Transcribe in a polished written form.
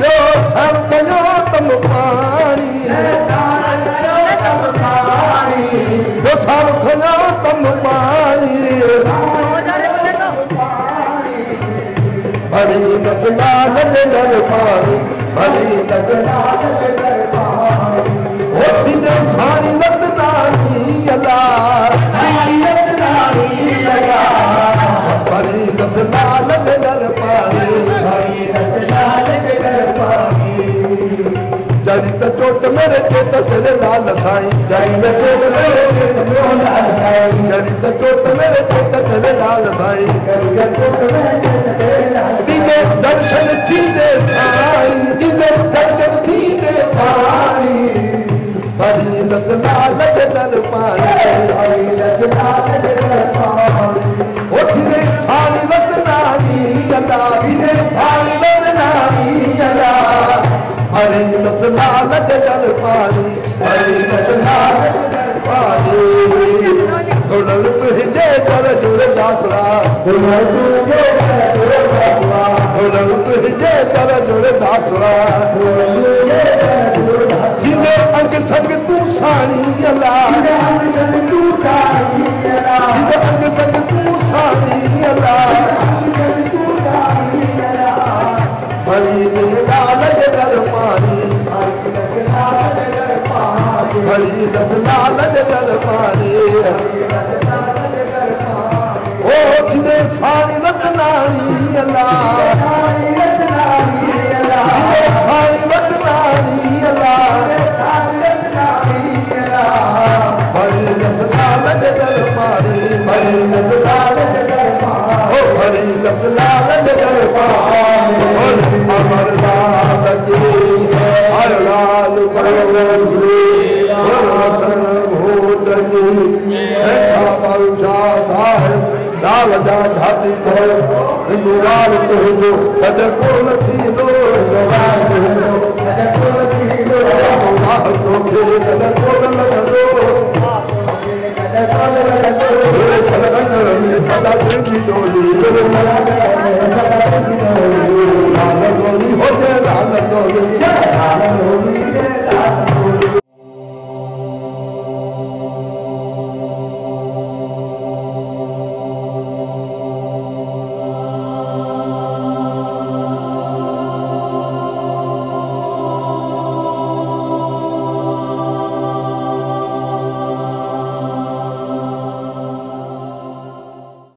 जो सब कयो तम पानी जो सब कयो तम पानी भरी नज़लाल जे दर पानी भरी नज़लाल जे दर पानी ओ थींदे सारी रतनानी अल्लाह सारी रतनानी अल्लाह भरी नज़लाल जे दर पानी भरी नज़लाल जे दर पानी जड़ी त चोट मेरे चोट तेरे लाल साईं जड़ी त चोट मेरे लाल साईं जड़ी त चोट मेरे चोट तेरे लाल साईं जड़ी त चोट मेरे तेरे लाल दीदे दर्शन थींदे साईं दीदे दर्शन थींदे साईं भरी नज़लाल जे दर पानी भरी नज़लाल जे दर पानी ओ थींदे सारी रतनानी अल्लाह थींदे सारी रतनानी अल्लाह भरी नज़लाल जे दर पानी भरी नज़लाल जे दर पानी दुल्हन तुझे कर जुड़ दासरा दुल्हन तुझे कर जुड़ दासरा जिने अंग संग तू सानी अल्लाह जिने अंग संग तू सानी अल्लाह भरी नज़लाल जे दर पानी भरी नज़लाल जे दर पानी ओ जिने सारी रतनानी अल्लाह जिने सारी रतनानी अल्लाह भरी नज़लाल जे दर पानी भरी नज़लाल जे दर पानी ओ भरी नज़लाल जे दर पानी अमर लाल की हर लाल करोगी हसन घोट की ऐसा बादशाह साहिब दाल दा ढाती करो हिंदुवाल तुझो कद कोन थींदो जवान तुझो कद कोन थींदो अल्लाह तोखे कद कोन लॻंदो कद कोन लॻंदो छलकंद में सदा तुंहिंजी डोली लाल डोली हो जे लाल डोली